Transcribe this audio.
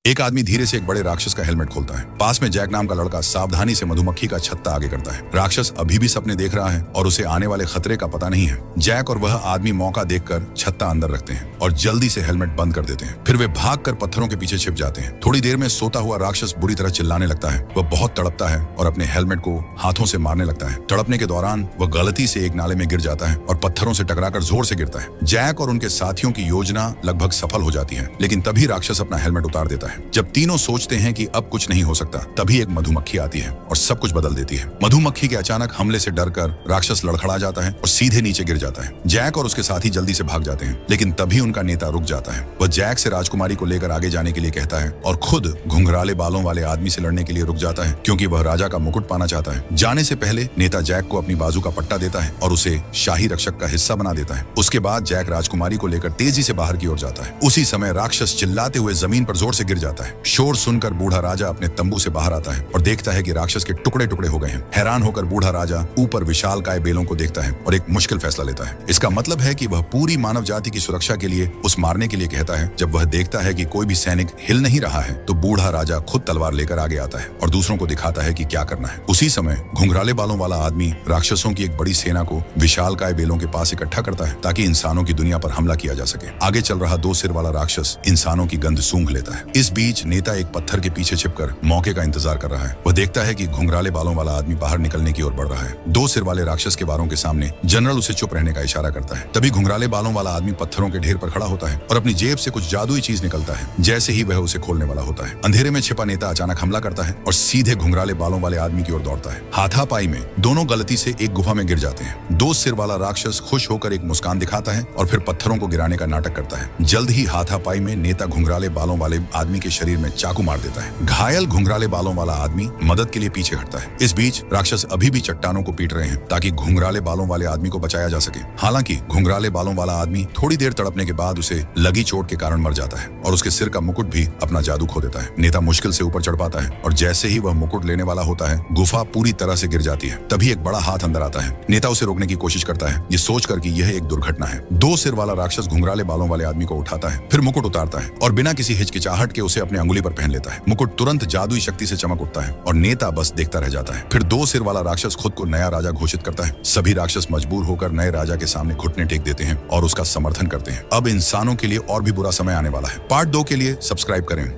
एक आदमी धीरे से एक बड़े राक्षस का हेलमेट खोलता है। पास में जैक नाम का लड़का सावधानी से मधुमक्खी का छत्ता आगे करता है। राक्षस अभी भी सपने देख रहा है और उसे आने वाले खतरे का पता नहीं है। जैक और वह आदमी मौका देखकर छत्ता अंदर रखते हैं और जल्दी से हेलमेट बंद कर देते हैं। फिर वे भागकर पत्थरों के पीछे छिप जाते हैं। थोड़ी देर में सोता हुआ राक्षस बुरी तरह चिल्लाने लगता है। वह बहुत तड़पता है और अपने हेलमेट को हाथों से मारने लगता है। तड़पने के दौरान वह गलती से एक नाले में गिर जाता है और पत्थरों से टकराकर जोर से गिरता है। जैक और उनके साथियों की योजना लगभग सफल हो जाती है, लेकिन तभी राक्षस अपना हेलमेट उतार देता है। जब तीनों सोचते हैं कि अब कुछ नहीं हो सकता, तभी एक मधुमक्खी आती है और सब कुछ बदल देती है। मधुमक्खी के अचानक हमले से डरकर राक्षस लड़खड़ा जाता है और सीधे नीचे गिर जाता है। जैक और उसके साथी जल्दी से भाग जाते हैं, लेकिन तभी उनका नेता रुक जाता है। वह जैक से राजकुमारी को लेकर आगे जाने के लिए कहता है और खुद घुंघराले बालों वाले आदमी से लड़ने के लिए रुक जाता है, क्योंकि वह राजा का मुकुट पाना चाहता है। जाने से पहले नेता जैक को अपनी बाजू का पट्टा देता है और उसे शाही रक्षक का हिस्सा बना देता है। उसके बाद जैक राजकुमारी को लेकर तेजी से बाहर की ओर जाता है। उसी समय राक्षस चिल्लाते हुए जमीन पर जोर से गिर जाता है। शोर सुनकर बूढ़ा राजा अपने तंबू से बाहर आता है और देखता है कि राक्षस के टुकड़े टुकड़े हो गए हैं। हैरान होकर बूढ़ा राजा ऊपर विशालकाय बेलों को देखता है और एक मुश्किल फैसला लेता है। इसका मतलब है कि वह पूरी मानव जाति की सुरक्षा के लिए उस मारने के लिए कहता है। जब वह देखता है कि कोई भी सैनिक हिल नहीं रहा है, तो बूढ़ा राजा खुद तलवार लेकर आगे आता है और दूसरों को दिखाता है कि क्या करना है। उसी समय घुंघराले बालों वाला आदमी राक्षसों की एक बड़ी सेना को विशालकाय बेलों के पास इकट्ठा करता है, ताकि इंसानों की दुनिया पर हमला किया जा सके। आगे चल रहा 2 सिर वाला राक्षस इंसानों की गंध सूंघ लेता है। इस बीच नेता एक पत्थर के पीछे छिपकर मौके का इंतजार कर रहा है। वह देखता है कि घुंघराले बालों वाला आदमी बाहर निकलने की ओर बढ़ रहा है। 2 सिर वाले राक्षस के वारों के सामने जनरल उसे चुप रहने का इशारा करता है। तभी घुंघराले बालों वाला आदमी पत्थरों के ढेर पर खड़ा होता है और अपनी जेब से कुछ जादुई चीज निकलता है। जैसे ही वह उसे खोलने वाला होता है, अंधेरे में छिपा नेता अचानक हमला करता है और सीधे घुंघराले बालों वाले आदमी की ओर दौड़ता है। हाथापाई में दोनों गलती से एक गुफा में गिर जाते हैं। 2 सिर वाला राक्षस खुश होकर एक मुस्कान दिखाता है और फिर पत्थरों को गिराने का नाटक करता है। जल्द ही हाथापाई में नेता घुंघराले बालों वाले आदमी के शरीर में चाकू मार देता है। घायल घुंघराले बालों वाला आदमी मदद के लिए पीछे हटता है। इस बीच राक्षस अभी भी चट्टानों को पीट रहे हैं, ताकि घुंघराले बालों वाले आदमी को बचाया जा सके। हालांकि घुंघराले बालों वाला आदमी थोड़ी देर तड़पने के बाद उसे लगी चोट के कारण मर जाता है और उसके सिर का मुकुट भी अपना जादू खो देता है। नेता मुश्किल से ऊपर चढ़ पाता है और जैसे ही वह मुकुट लेने वाला होता है, गुफा पूरी तरह से गिर जाती है। तभी एक बड़ा हाथ अंदर आता है। नेता उसे रोकने की कोशिश करता है, ये सोचकर कि यह एक दुर्घटना है। 2 सिर वाला राक्षस घुंघराले बालों वाले आदमी को उठाता है, फिर मुकुट उतारता है और बिना किसी हिचकिचाहट के उसे अपने अंगुली पर पहन लेता है। मुकुट तुरंत जादुई शक्ति से चमक उठता है और नेता बस देखता रह जाता है। फिर 2 सिर वाला राक्षस खुद को नया राजा घोषित करता है। सभी राक्षस मजबूर होकर नए राजा के सामने घुटने टेक देते हैं और उसका समर्थन करते हैं। अब इंसानों के लिए और भी बुरा समय आने वाला है। पार्ट 2 के लिए सब्सक्राइब करें।